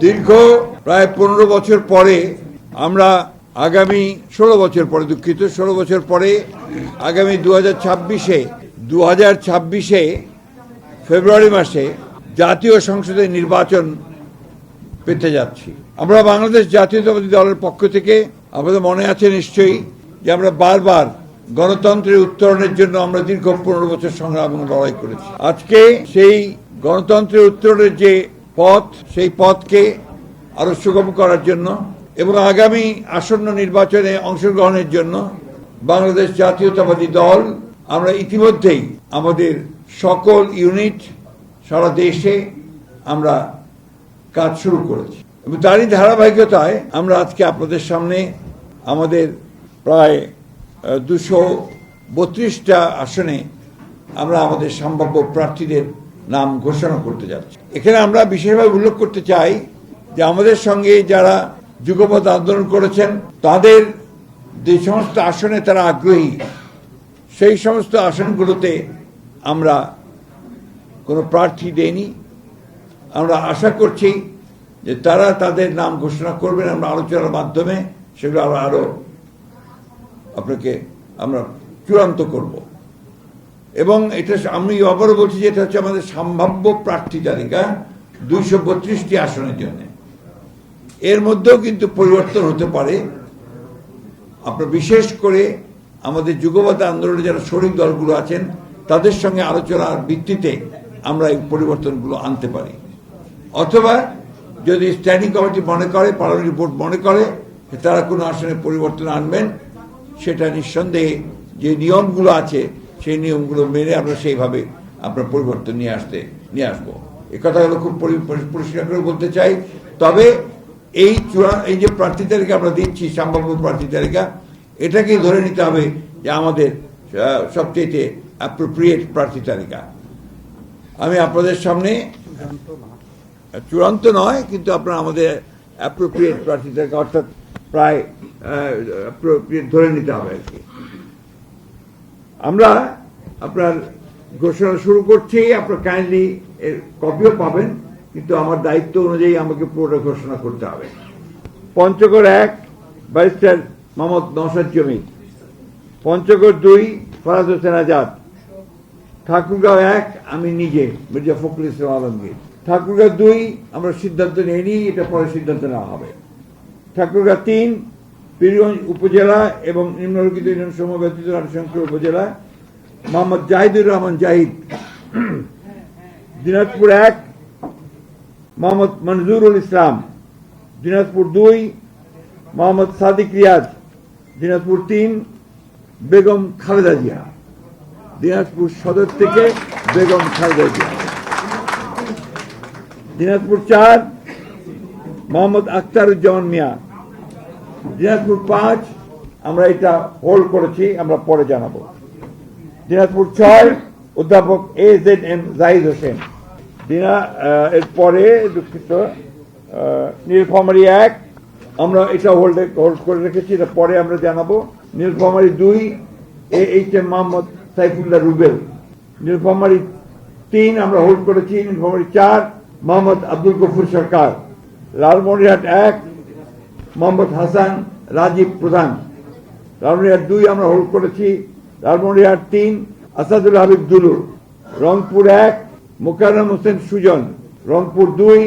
দীর্ঘ প্রায় ১৫ বছর পরে আমরা আগামী ১৬ বছর পরে ১৬ বছর পরে আগামী 2026-এ ফেব্রুয়ারি মাসে জাতীয় সংসদের নির্বাচন পেতে যাচ্ছি। আমরা বাংলাদেশ জাতীয়তাবাদী দলের পক্ষ থেকে, আপনাদের মনে আছে নিশ্চয়ই, যে আমরা বারবার গণতন্ত্রের উত্তরণের জন্য আমরা দীর্ঘ ১৫ বছর সংগ্রাম এবং লড়াই করেছি। আজকে সেই গণতন্ত্রের উত্তরণের যে পথ, সেই পথকে আরো সুগম করার জন্য এবং আগামী আসন্ন নির্বাচনে অংশগ্রহণের জন্য বাংলাদেশ জাতীয়তাবাদী দল আমরা ইতিমধ্যেই আমাদের সকল ইউনিট সারা দেশে আমরা কাজ শুরু করেছি এবং তারই ধারাবাহিকতায় আমরা আজকে আপনাদের সামনে আমাদের প্রায় 232টা আসনে আমরা আমাদের সম্ভাব্য প্রার্থীদের নাম ঘোষণা করতে যাচ্ছি। এখানে আমরা বিশেষভাবে উল্লেখ করতে চাই যে আমাদের সঙ্গে যারা যুগপৎ আন্দোলন করেছেন তাদের যে সমস্ত আসনে তারা আগ্রহী, সেই সমস্ত আসনগুলোতে আমরা কোনো প্রার্থী দেইনি। আমরা আশা করছি যে তারা তাদের নাম ঘোষণা করবেন, আমরা আলোচনার মাধ্যমে সেগুলো আরো আপনাকে আমরা চূড়ান্ত করব। এবং এটা আমি আবারও বলছি যে এটা হচ্ছে আমাদের সম্ভাব্য প্রার্থী তালিকা 232টি আসনের জন্য। এর মধ্যেও কিন্তু পরিবর্তন হতে পারে। আপনার বিশেষ করে আমাদের যুগপৎ আন্দোলনে যারা শরিক দলগুলো আছেন তাদের সঙ্গে আলোচনার ভিত্তিতে আমরা এই পরিবর্তনগুলো আনতে পারি, অথবা যদি স্ট্যান্ডিং কমিটি মনে করে, পার্লামেন্টারি বোর্ড মনে করে তারা কোনো আসনে পরিবর্তন আনবেন, সেটা নিঃসন্দেহে যে নিয়মগুলো আছে সেই নিয়মগুলো মেনে আমরা সেইভাবে আপনার পরিবর্তন নিয়ে আসবো। এই কথাগুলো খুব পরিষ্কার করে বলতে চাই। তবে এই যে প্রার্থী তালিকা আমরা দিচ্ছি, সম্ভাব্য প্রার্থী তালিকা, এটাকেই ধরে নিতে হবে যে আমাদের সবচেয়ে অ্যাপ্রোপ্রিয়েট প্রার্থী তালিকা। আমি আপনাদের সামনে চূড়ান্ত নয়, কিন্তু আপনারা আমাদের অ্যাপ্রোপ্রিয়েট প্রার্থী তালিকা, অর্থাৎ প্রায় অ্যাপ্রোপ্রিয়েট ধরে নিতে হবে আর কি। আমরা আপনার ঘোষণা শুরু করছি। আপনার কাইন্ডলি এর কপিও পাবেন, কিন্তু আমার দায়িত্ব অনুযায়ী আমাকে পুরোটা ঘোষণা করতে হবে। পঞ্চগড় 1 ব্যারিস্টার মোহাম্মদ নওশাদ জমির, পঞ্চগড় 2 ফরাজ হোসেন আজাদ, ঠাকুরগাঁও 1 আমি নিজে মির্জা ফখরুল ইসলাম আলমগীর। ঠাকুরগাঁও 2 আমরা সিদ্ধান্ত নিইনি, এটা পরে সিদ্ধান্ত নেওয়া হবে। ঠাকুরগাঁও 3 পীরগঞ্জ উপজেলা এবং নিম্নলিখিত ইউনিয়ন সমূহ ব্যতীত রাজশাহী উপজেলা মোহাম্মদ জাহিদুর রহমান জাহিদ। দিনাজপুর 1 মোহাম্মদ মনজুরুল ইসলাম, দিনাজপুর 2 মোহাম্মদ সাদিক রিয়াজ, দিনাজপুর 3 বেগম খালেদা জিয়া, দিনাজপুর সদর থেকে বেগম খালেদা জিয়া। দিনাজপুর 4 মোহাম্মদ আখতারুজ্জামান মিয়া, দিনাজপুর 5 আমরা এটা হোল্ড করেছি, আমরা পরে জানাবো। দিনাজপুর 6 অধ্যাপক AZM জাহিদ হোসেন। এরপরে দুঃখিত, নীলফামারী 1 আমরা এটা হোল্ড করে রেখেছি, এটা পরে আমরা জানাবো। নীলফামারী 2 AHM মোহাম্মদ সাইফুল্লাহ রুবেল। নীলফামারী 3 আমরা হোল্ড করেছি। নীলফামারী 4 মোহাম্মদ আব্দুল গফুর সরকার। লালমনিরহাট 1 মোহাম্মদ হাসান রাজীব প্রধান। লালমনিরহাট 2 আমরা হোল্ড করেছি। লালমনিরহাট 3 আসাদুল হাবিব দুলু। রংপুর 1 মোকাররম হোসেন সুজন। রংপুর 2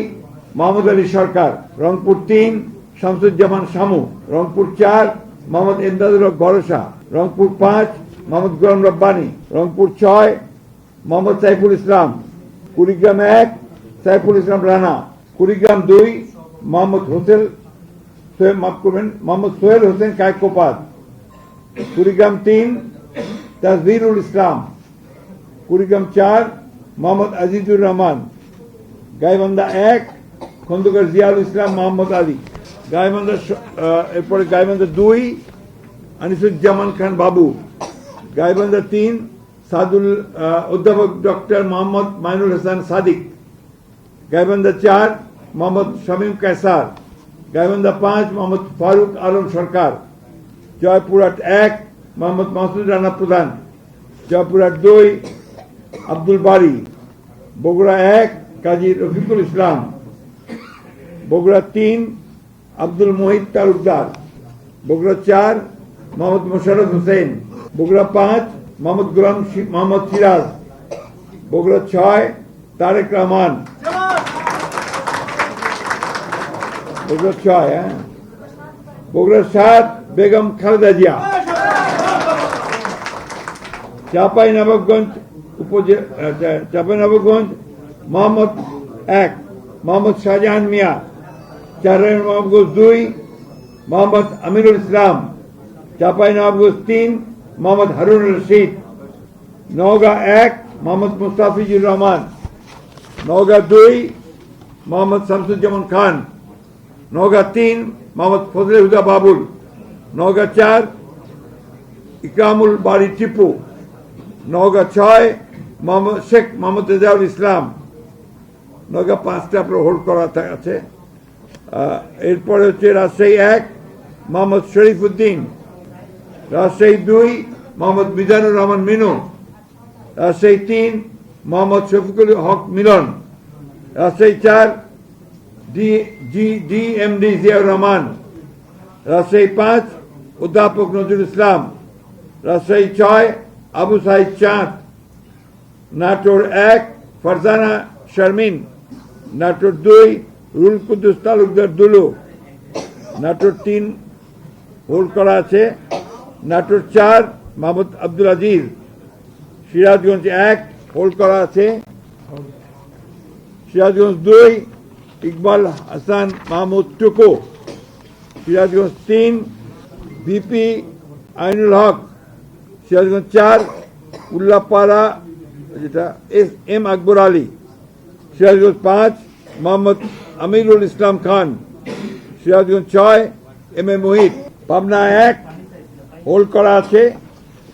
মোহাম্মদ আলী সরকার। রংপুর 3 শামসুজ্জামান শামু। রংপুর 4 মোহাম্মদ এমদাদুল হক ভরসা। রংপুর 5 মোহাম্মদ গোলাম রব্বানী। রংপুর 6 মোহাম্মদ সাইফুল ইসলাম। কুড়িগ্রাম 1 সাইফুল ইসলাম রানা। কুড়িগ্রাম 2 মোহাম্মদ সোহেল হোসেন কায়কোপাত। কুড়িগ্রাম 3 তাজভিরুল ইসলাম। কুড়িগ্রাম 4 মোহাম্মদ আজিজুর রহমান। গাইবান্ধা 1 খন্দকার জিয়াউল ইসলাম মোহাম্মদ আলী। এরপরে গাইবান্ধা 2 আনিসুজ্জামান খান বাবু। গাইবান্ধা 3 অধ্যাপক ডক্টর মোহাম্মদ মাইনুল হাসান সাদিক। গাইবান্ধা 4 মোহাম্মদ শামীম কায়সার। গাইবান্ধা 5 মোহাম্মদ ফারুক আলম সরকার। জয়পুরহাট 1 মোহাম্মদ মাসুদ রানা প্রধান। জয়পুরহাট 2 আব্দুল বারি। বগুড়া 1 কাজী রফিকুল ইসলাম। বগুড়া 3 আব্দুল মোহিত তালুকদার, বগুড়া 4 মোহাম্মদ মোশাররফ হোসেন, বগুড়া 5 মোহাম্মদ গোলাম মোহাম্মদ সিরাজ, বগুড়া 6 তারেক রহমান, বগুড়া 6, বগুড়া 7 বেগম খালেদা জিয়া, চাঁপাইনবাবগঞ্জ চাঁপাইনবাবগঞ্জ মোহাম্মদ 1 মোহাম্মদ শাহজাহান মিয়া, চাঁপাইনবাবগঞ্জ 2 মোহাম্মদ আমিরুল ইসলাম, চাঁপাইনবাবগঞ্জ 3 মোহাম্মদ হারুন রশিদ, নওগাঁ 1 মোহাম্মদ মুস্তাফিজুর রহমান, নওগাঁ 2 মোহাম্মদ শামসুজ্জামান খান, নওগাঁ 3 মোহাম্মদ ফজলে হুদা বাবুল, নওগাঁ 4 ইকরামুল বাড়ি টিপু, নওগাঁ 6 মোহাম্মদ শেখ মোহাম্মদ রেজাউল ইসলাম, নওগাঁ 5টা আপনার হোল্ড করা আছে। এরপরে হচ্ছে রাজশাহী 1 মোহাম্মদ শরীফ উদ্দিন, রাজশাহী 2 মোহাম্মদ মিজানুর রহমান মিনু, রাজশাহী 3 মোহাম্মদ শফিকুল হক মিলন, রাজশাহী 4 DMD জিয়াউর রহমান, রাজশাহী 5 অধ্যাপক নজরুল ইসলাম, রাজশাহী 6 আবু সাইদ চাঁদ, নাটোর 1 ফারজানা শারমিন, নাটোর 2 রুল কুদ্দুস তালুকদার দুলু, নাটোর 3 হোল্ড করা আছে, নাটোর 4 মোহাম্মদ আব্দুল আজিজ, সিরাজগঞ্জ 1 হোল্ড করা আছে, সিরাজগঞ্জ 2 ইকবাল হাসান মাহমুদ টুকু, সিরাজগঞ্জ 3 ভিপি আইনুল হক, সিরাজগঞ্জ 4 উল্লাপাড়া যেটা M Akbar Ali, Sirajganj 5 Mohammad Amirul Islam Khan, Sirajganj 6 M A Mohit, Pabna 1 hold করা আছে,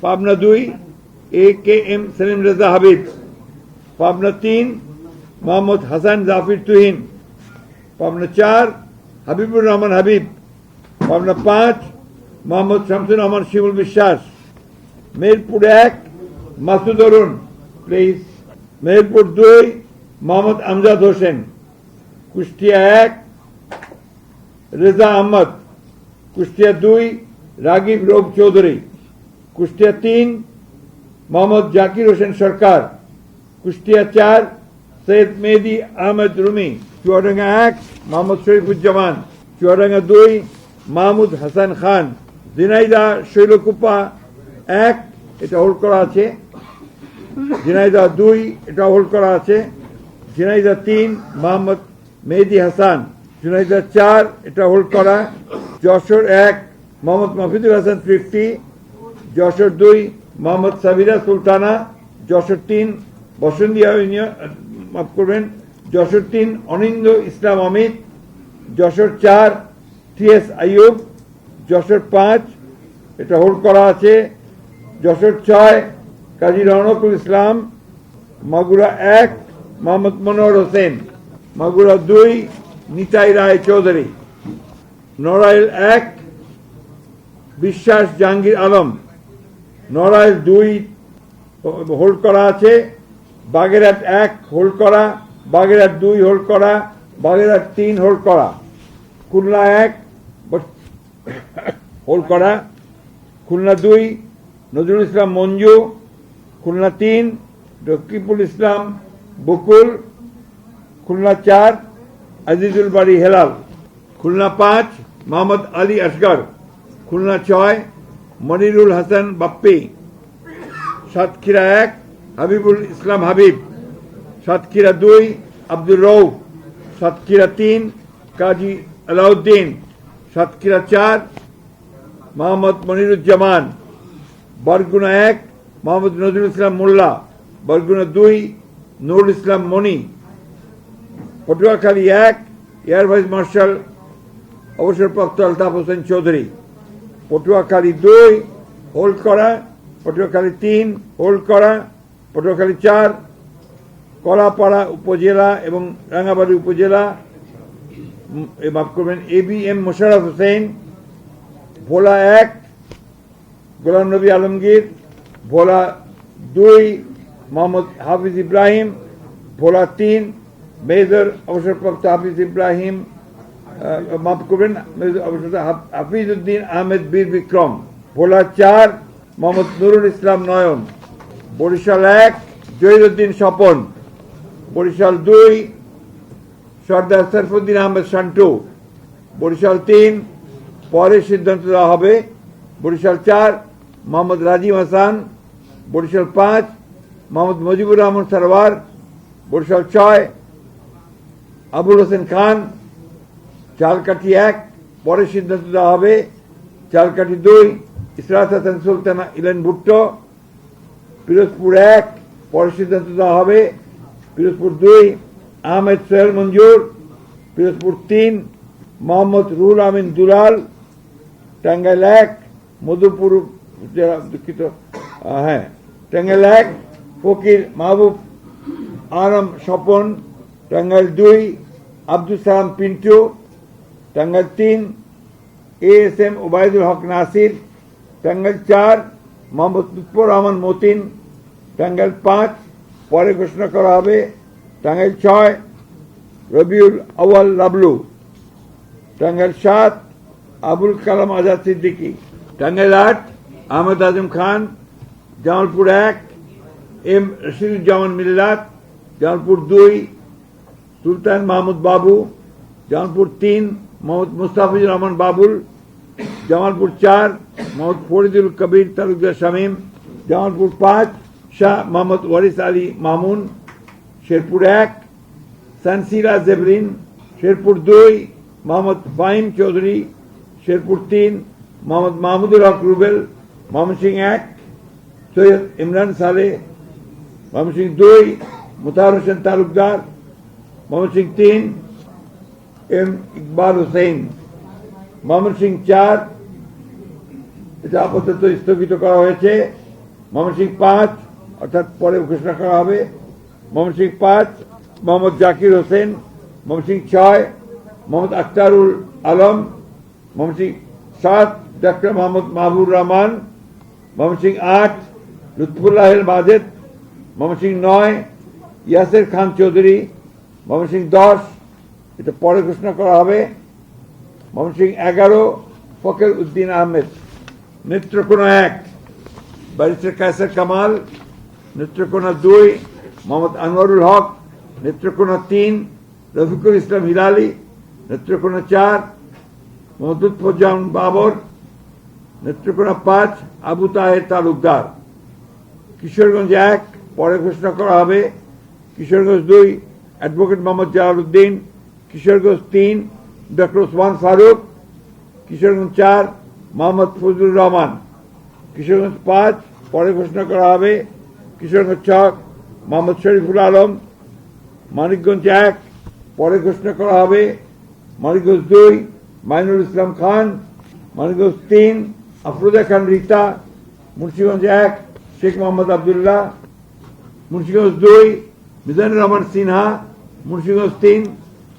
Pabna 2 AKM Selim Reza Habib, Pabna 3 Mohammad Hasan Zafir Tuhin, Pabna 4 Habibur Rahman Habib, Pabna 5 Mohammad Shamsur Rahman Shimul Biswas, Meherpur 1 Masud Arun please, Meherpur 2 Mohammad Amjad Hossain, Kushtia 1 Reza Ahmad, Kushtia 2 Ragib রোগ চৌধুরী, কুষ্টিয়া 3 মোহাম্মদ জাকির হোসেন সরকার, কুষ্টিয়া 4 সৈয়দ মেহেদি আহমেদ রুমি, চুয়াডাঙ্গা 1 মোহাম্মদ শরীফুজ্জামান, চুয়াডাঙ্গা 2 মাহমুদ হাসান খান, ঝিনাইদহ শৈলকুপা 1 এটা হোল্ড করা আছে, ঝিনাইদহ 2 এটা হোল্ড করা আছে, ঝিনাইদহ 3 মোহাম্মদ মেহেদি হাসান, ঝিনাইদহ 4 এটা হোল্ড করা, যশোর 1 মোহাম্মদ মাহফুজুল হাসান 50, যশোর 2 মোহাম্মদ সাবিরা সুলতানা, যশোর 3 বসন্তিয়া মাফ করবেন, যশোর 3 অনিন্দ ইসলাম অমিত, যশোর 4 TS আইয়ুব, যশোর 5 এটা হোল্ড করা আছে, যশোর 6 কাজী রওনকুল ইসলাম, মাগুরা 1 মোহাম্মদ মনোহর হোসেন, মাগুরা 2 নিতাই রায় চৌধুরী, নড়াইল 1 বিশ্বাস জাহাঙ্গীর আলম, নড়াইল 2 হোল্ড করা আছে, বাগেরহাট 1 হোল্ড করা, বাগেরহাট 2 হোল্ড করা, বাগেরহাট 3 হোল্ড করা, খুলনা 1 হোল্ড করা, খুলনা 2 নজরুল ইসলাম মঞ্জু, খুলনা 3 রকিবুল ইসলাম বকুল, খুলনা 4 আজিজুল বাড়ি হেলাল, খুলনা 5 মোহাম্মদ আলী আসগর, খুলনা 6 মনিরুল হাসান বাপ্পি, সাতক্ষীরা 1 হাবিবুল ইসলাম হাবিব, সাতক্ষীরা 2 আব্দুর রৌফ, সাতক্ষীরা 3 কাজী আলাউদ্দিন, সাতক্ষীরা 4 মোহাম্মদ মনিরুজ্জামান, বরগুনা 1 মোহাম্মদ নজরুল ইসলাম মোল্লা, বরগুনা 2 নুরুল ইসলাম মনি, পটুয়াখালী 1 এয়ার ভাইস মার্শাল অবসরপ্রাপ্ত আলতাফ হোসেন চৌধুরী, পটুয়াখালী 2 হোল্ড করা, পটুয়াখালী 3 হোল্ড করা, পটুয়াখালী 4 কলাপাড়া উপজেলা এবং রাঙ্গাবাড়ি উপজেলা মাফ করবেন ABM মোশাররফ হোসেন, ভোলা 1 গোলাম নবী আলমগীর, ভোলা 2 মোহাম্মদ হাফিজ ইব্রাহিম, ভোলা 3 মেজর অবসরপ্রাপ্ত হাফিজ ইব্রাহিম মাফ করবেন, হাফিজউদ্দিন আহমেদ বীর বিক্রম। ভোলা 4 মোহাম্মদ নুরুল ইসলাম নয়ন। বরিশাল 1 জহিরুদ্দিন স্বপন। বরিশাল 2 সর্দার সরফুদ্দিন আহমেদ শান্টু। বরিশাল 3 পরে সিদ্ধান্ত দেওয়া হবে। বরিশাল 4 মোহাম্মদ রাজিম হাসান। বরিশাল 5 মোহাম্মদ মুজিবুর রহমান সরওয়ার। বরিশাল 6 আবুল হোসেন খান। চালকাঠি 1 পরে সিদ্ধান্ত দেওয়া হবে। চালকাঠি 2 ইসরাত হাসান সুলতানা ইলেন ভুট্টো। পিরোজপুর 1 পরে সিদ্ধান্ত দেওয়া হবে। পিরোজপুর 2 আহমেদ সোহেল মঞ্জুর। পিরোজপুর 3 মোহাম্মদ রুহুল আমিন দুলাল। টাঙ্গাইল 1 মধুপুর দুঃখিত টাঙ্গাইল 1 ফকির মাহবুব আলম স্বপন। টাঙ্গাইল 2 আব্দুল সালাম পিন্টু। টাঙ্গাইল 3 ASM ওবায়দুল হক নাসির। টাঙ্গাইল 4 মোহাম্মদ লুৎফর রহমান মতিন। টাঙ্গাইল 5 পরে ঘোষণা করা হবে। টাঙ্গাইল 6 রবিউল আউয়াল লাবলু। টাঙ্গাইল 7 আবুল কালাম আজাদ সিদ্দিকী। টাঙ্গাইল 8 আহমেদ আজম খান। জামালপুর 1 M রশিদুজ্জামান মিল্লাত। জামালপুর 2 সুলতান মাহমুদ বাবু। জামালপুর 3 মোহাম্মদ মুস্তাফিজুর রহমান বাবুল। জামালপুর 4 মোহাম্মদ ফরিদুল কবির তালুকদার শামীম। জামালপুর 5 শাহ মোহাম্মদ ওয়ারিস আলী মামুন। শেরপুর 1 সানসিরা জেবরিন। শেরপুর 2 মোহাম্মদ ফাহিম চৌধুরী। শেরপুর 3 মোহাম্মদ মাহমুদুল হক রুবেল। ময়মনসিংহ 1 সৈয়দ ইমরান সালেহ। ময়মনসিংহ 2 মুতাহার হোসেন তালুকদার। ময়মনসিংহ 3 M ইকবাল হোসেন। ময়মনসিংহ 4 এটা আপাতত স্থগিত করা হয়েছে। ময়মনসিংহ 5 অর্থাৎ পরে ঘোষণা করা হবে। ময়মনসিংহ 5 মোহাম্মদ জাকির হোসেন। ময়মনসিংহ 6 মোহাম্মদ আখতারুল আলম। ময়মনসিংহ 7 ডক্টর মোহাম্মদ মাহবুর রহমান। ময়মনসিংহ 8 লুৎফুল্লাহ মাজেদ। ময়মনসিংহ 9 ইয়াসির খান চৌধুরী। ময়মনসিংহ 10 এটা পরে ঘোষণা করা হবে। ময়মনসিংহ 11 ফকির উদ্দিন আহমেদ। নেত্রকোনা 1 ব্যারিস্টার কায়সার কামাল। নেত্রকোনা 2 মোহাম্মদ আনোয়ারুল হক। নেত্রকোনা 3 রফিকুল ইসলাম হিলালি। নেত্রকোনা 4 মোহাম্মদ লুৎফুজ্জামান বাবর। নেত্রকোনা 5 আবু তাহের তালুকদার। কিশোরগঞ্জ 1 পরে ঘোষণা করা হবে। কিশোরগঞ্জ 2 অ্যাডভোকেট মোহাম্মদ জালালউদ্দিন। কিশোরগঞ্জ 3 ডক্টর ওসমান ফারুক। কিশোরগঞ্জ 4 মোহাম্মদ ফজলুর রহমান। কিশোরগঞ্জ 5 পরে ঘোষণা করা হবে। কিশোরগঞ্জ 6 মোহাম্মদ শরীফুল আলম। মানিকগঞ্জ 1 পরে ঘোষণা করা হবে। মানিকগঞ্জ 2 মাইনুল ইসলাম খান। মানিকগঞ্জ 3 আফরোজা খান রীতা। মুন্সিগঞ্জ 1 শেখ মোহাম্মদ আবদুল্লাহ। মুন্সিগঞ্জ 2 মিজানুর রহমান সিনহা। মুন্সিগঞ্জ 3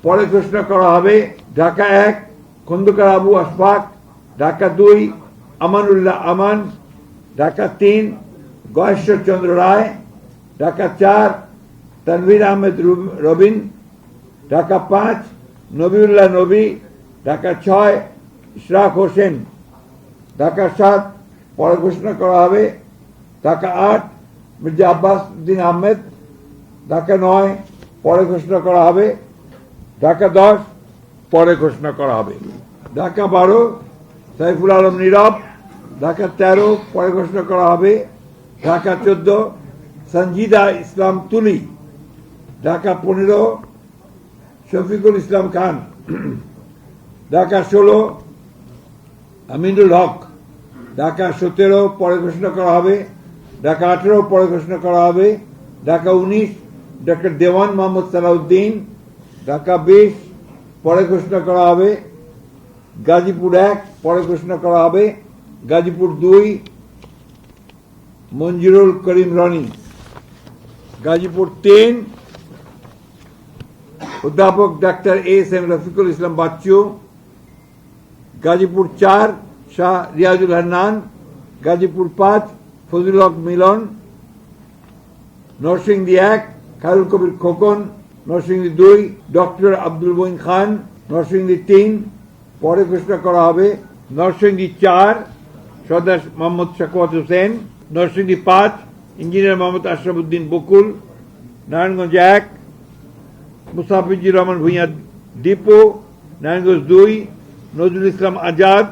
পরে ঘোষণা করা হবে। ঢাকা 1 খন্দকার আবু আশফাক। ঢাকা 2 আমানুল্লাহ আমান। ঢাকা 3 গয়েশ্বর চন্দ্র রায়। ঢাকা 4 তানভীর আহমেদ রবিন। ঢাকা 5 নবিউল্লাহ নবী। ঢাকা 6 ইশরাক হোসেন। ঢাকা 7 পরে ঘোষণা করা হবে। ঢাকা 8 মির্জা আব্বাস উদ্দিন আহমেদ। ঢাকা 9 পরে ঘোষণা করা হবে। ঢাকা 10 পরে ঘোষণা করা হবে। ঢাকা 12 সাইফুল আলম নীরব। ঢাকা 13 পরে ঘোষণা করা হবে। ঢাকা 14 সঞ্জিদা ইসলাম তুলি। ঢাকা 15 শফিকুল ইসলাম খান। ঢাকা 16 আমিনুল হক। ঢাকা 17 পরে ঘোষণা করা হবে। ঢাকা 18 পরে ঘোষণা করা হবে। ঢাকা 19 ডক্টর দেওয়ান মোহাম্মদ সালাউদ্দিন। ঢাকা 20 পরে ঘোষণা করা হবে। গাজীপুর 1 পরে ঘোষণা করা হবে। গাজীপুর 2 মঞ্জুরুল করিম রনি। গাজীপুর 3 অধ্যাপক ডাক্তার ASM রফিকুল ইসলাম বাচ্চু। গাজীপুর 4 শাহ রিয়াজুল হান্নান। গাজীপুর 5 ফজলুল হক মিলন। নরসিংদী 1 খায়রুল কবির খোকন। নরসিংদী 2 ডক্টর আব্দুল মঈন খান। নরসিংদী 3 পরে ঘোষণা করা হবে। নরসিংদী 4 সর্দার মোহাম্মদ সাখাওয়াত হোসেন। নরসিংদী 5 ইঞ্জিনিয়ার মোহাম্মদ আশরাফুদ্দিন বকুল। নারায়ণগঞ্জ 1 মুস্তাফিজুর রহমান ভূঁইয়া দীপু। নারায়ণগঞ্জ 2 নজরুল ইসলাম আজাদ।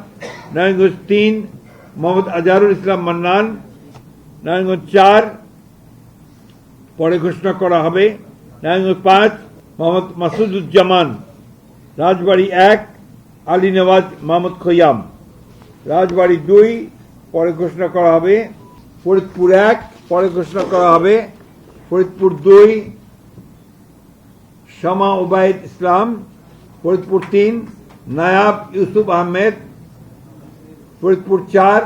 নারায়ণগঞ্জ 3 মোহাম্মদ আজহারুল ইসলাম মান্নান। নারায়ণগঞ্জ 4 পরে ঘোষণা করা হবে। নারায়ণগঞ্জ 5 মোহাম্মদ মাসুদুজ্জামান। রাজবাড়ী 1 আলী নওয়াজ মোহাম্মদ খৈয়াম। রাজবাড়ী 2 পরে ঘোষণা করা হবে। ফরিদপুর 1 পরে ঘোষণা করা হবে। Faridpur 2 Shama Obaid Islam. Faridpur 3 Nayab Yusuf Ahmed. Faridpur 4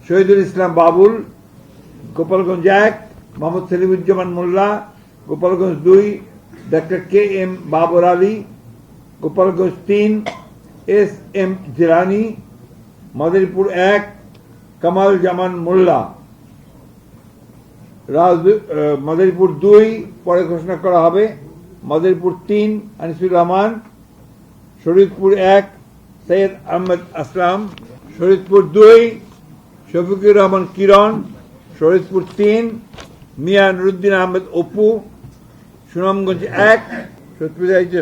Shahidul Islam Babul. Gopalganj 1 Mohammad Selimuzzaman Molla. Gopalganj 2 doctor K M Babar Ali. Gopalganj 3 S M Jilani. Madaripur 1 Kamal Zaman Molla. Madaripur 2 পরে ঘোষণা করা হবে। মাদারীপুর 3 আনিসুর রহমান। শরীয়তপুর 1 সৈয়দ আহমদ আসলাম। শরীয়তপুর 2 শফিকুর রহমান কিরণ। শরীয়তপুর 3 মিয়া নুরুদ্দিন আহমেদ অপু। সুনামগঞ্জ 1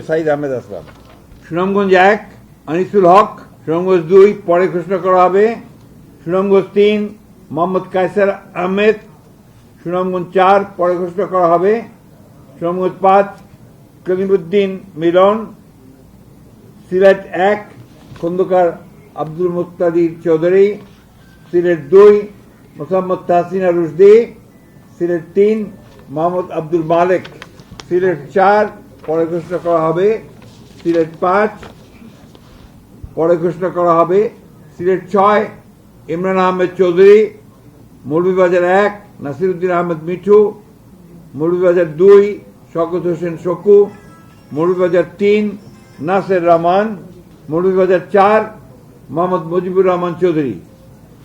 সাইদ আহমেদ আসলাম। সুনামগঞ্জ 1 আনিসুল হক। সুনামগঞ্জ 2 পরে ঘোষণা করা হবে। সুনামগঞ্জ 3 মোহাম্মদ কায়সার আহমেদ। সুনামগঞ্জ 4 পরে ঘোষণা করা হবে। সুনামগঞ্জ 5 কলিমুদ্দিন মিলন। সিলেট 1 খন্দকার আব্দুল মুক্তাদির চৌধুরী। সিলেট 2 মোহাম্মদ তাহসিনা রুশদি। সিলেট 3 মোহাম্মদ আব্দুল মালেক। সিলেট 4 পরে ঘোষণা করা হবে। সিলেট 5 পরে ঘোষণা করা হবে। সিলেট 6 ইমরান আহমেদ চৌধুরী। মৌলভীবাজার 1 নাসিরউদ্দিন আহমেদ মিঠু। মৌলভীবাজার 2 শওকত হোসেন শকু। মৌলভীবাজার 3 নাসের রহমান। মৌলভীবাজার 4 মোহাম্মদ মুজিবুর রহমান চৌধুরী।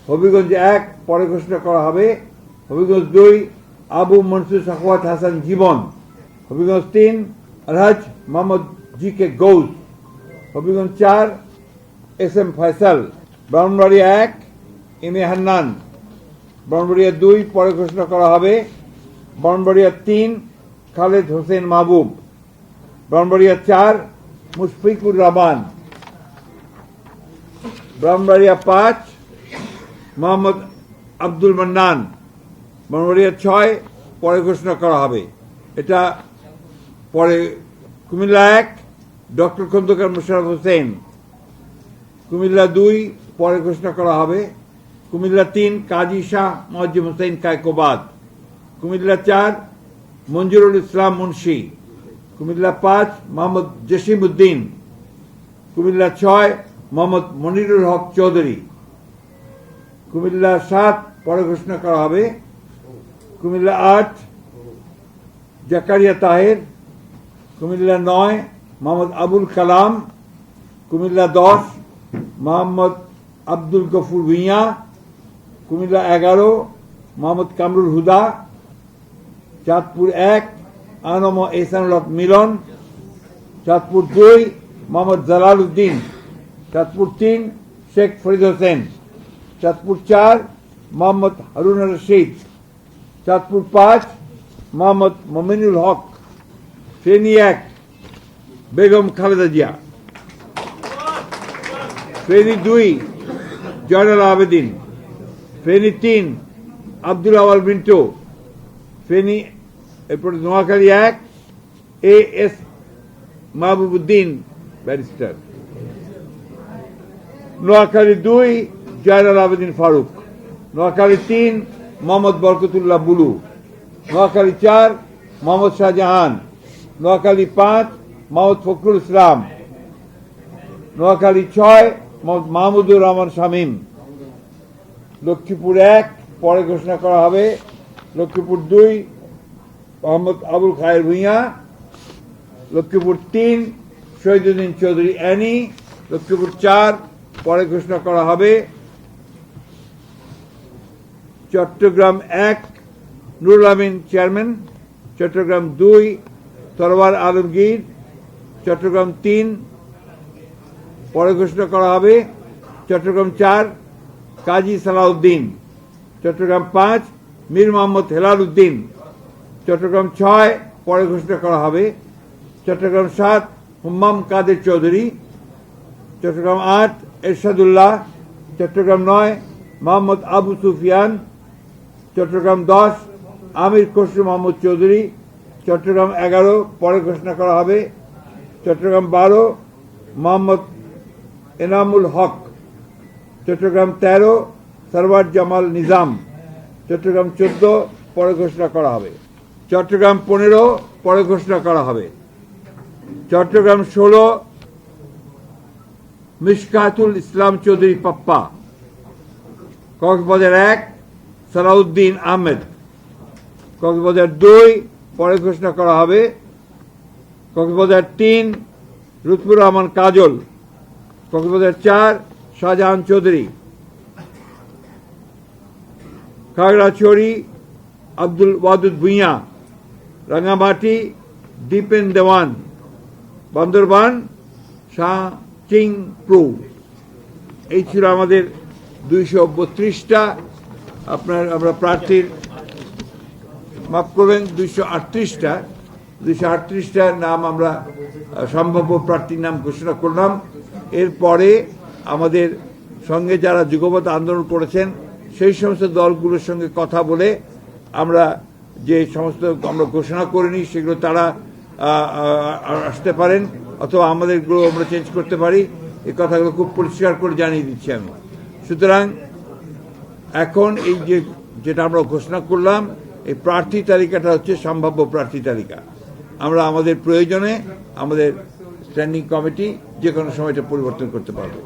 হবিগঞ্জ 1 পরে ঘোষণা করা হবে। Habiganj 2 Abu Mansur Sakhawat Hasan Jibon. Habiganj 3 Alhaj Mohammad G K Gaus. Habiganj 4 S M Faisal. Brahmanbaria 1 M A Hannan. Brahmanbaria 2 পরে ঘোষণা করা হবে। ব্রাহ্মণবাড়িয়া 3 খালেদ হোসেন মাহবুব। ব্রাহ্মণবাড়িয়া 4 মুশফিকুর রহমান। ব্রাহ্মণবাড়িয়া 5 মোহাম্মদ আব্দুল মান্নান। ব্রাহ্মণবাড়িয়া 6 পরে ঘোষণা করা হবে। এটা পরে কুমিল্লা 1 ডক্টর খন্দকার মোশাররফ হোসেন। কুমিল্লা 2 পরে ঘোষণা করা হবে। কুমিল্লা 3 কাজী শাহ মুয়াজ্জম হোসেন কায়কোবাদ। কুমিল্লা 4 মঞ্জুরুল ইসলাম মুন্সি। কুমিল্লা 5 মোহাম্মদ জসিম উদ্দিন। কুমিল্লা 6 মোহাম্মদ মনিরুল হক চৌধুরী। কুমিল্লা 7 পরে ঘোষণা করা হবে। কুমিল্লা 8 জাকারিয়া তাহের। কুমিল্লা 9 মোহাম্মদ আবুল কালাম। কুমিল্লা 10 মোহাম্মদ আব্দুল গফুর ভূঁইয়া। কুমিল্লা 11 মোহাম্মদ কামরুল হুদা। চাঁদপুর 1 আনম এহসানুল হক মিলন। চাঁদপুর 2 মোহাম্মদ জালাল উদ্দিন। চাঁদপুর 3 শেখ ফরিদ হোসেন। চাঁদপুর 4 মোহাম্মদ হারুন রশিদ। চাঁদপুর 5 মোহাম্মদ মমিনুল হক। ফেনী 1 বেগম খালেদা জিয়া। ফেনী 2 জয়নাল আবেদিন। ফেনী 3 আব্দুল আওয়াল মিন্টু। ফেনী এরপরে Noakhali 1 A S Mahbubuddin barrister. Noakhali 2 Zainal Abedin Faruk. Noakhali 3 Mohammad Barkatullah Bulu. Noakhali 4 Mohammad Shahjahan. Noakhali 5 Mohammad Fakhrul Islam. Noakhali 6 Mohammad Mahmudur Rahman Shamim. Lakshmipur 1 পরে ঘোষণা করা হবে। লক্ষ্মীপুর 2 মোহাম্মদ আবুল খায়ের ভূঁইয়া। লক্ষ্মীপুর 3 শহীদুদ্দিন চৌধুরী অ্যানি। লক্ষ্মীপুর 4 পরে ঘোষণা করা হবে। চট্টগ্রাম 1 নুরুল আমিন চেয়ারম্যান। চট্টগ্রাম 2 তরওয়ার আলমগীর। চট্টগ্রাম 3 পরে ঘোষণা করা হবে। চট্টগ্রাম 4 কাজী সালাউদ্দিন, চট্টগ্রাম 5 মীর মোহাম্মদ হেলাল উদ্দিন, চট্টগ্রাম 6 পরে ঘোষণা করা হবে। চট্টগ্রাম 7 হুম্মাম কাদের চৌধুরী, চট্টগ্রাম 8 এরশাদুল্লাহ, চট্টগ্রাম 9 মোহাম্মদ আবু সুফিয়ান, চট্টগ্রাম 10 আমির খসরু মোহাম্মদ চৌধুরী, চট্টগ্রাম 11 পরে ঘোষণা করা হবে। চট্টগ্রাম 12 মোহাম্মদ এনামুল হক, চট্টগ্রাম 13 সরওয়ার জামাল নিজাম, চট্টগ্রাম 14 পরে ঘোষণা করা হবে। চট্টগ্রাম 15 পরে ঘোষণা করা হবে। চট্টগ্রাম 16 মিশকাতুল ইসলাম চৌধুরী পাপ্পা, কক্সবাজার 1 সালাউদ্দিন আহমেদ, কক্সবাজার 2 পরে ঘোষণা করা হবে। কক্সবাজার 3 লুৎফুর রহমান কাজল, কক্সবাজার 4 শাহজাহান চৌধুরী, খাগড়াছড়ি আব্দুল ওয়াদুদ ভুঁইয়া, রাঙ্গামাটি দীপেন দেওয়ান, বান্দরবান শাহ চিং প্রু। এই ছিল আমাদের 232টা আমরা প্রার্থীর, মাফ করবেন 238টা নাম আমরা সম্ভাব্য প্রার্থীর নাম ঘোষণা করলাম। এরপরে আমাদের সঙ্গে যারা যুগপৎ আন্দোলন করেছেন সেই সমস্ত দলগুলোর সঙ্গে কথা বলে আমরা যে সমস্ত আমরা ঘোষণা করিনি সেগুলো তারা আসতে পারেন, অথবা আমাদেরগুলো আমরা চেঞ্জ করতে পারি। এই কথাগুলো খুব পরিষ্কার করে জানিয়ে দিচ্ছি আমি। সুতরাং এখন এই যেটা আমরা ঘোষণা করলাম, এই প্রার্থী তালিকাটা হচ্ছে সম্ভাব্য প্রার্থী তালিকা। আমরা আমাদের প্রয়োজনে আমাদের স্ট্যান্ডিং কমিটি যে কোনো সময়টা পরিবর্তন করতে পারবো।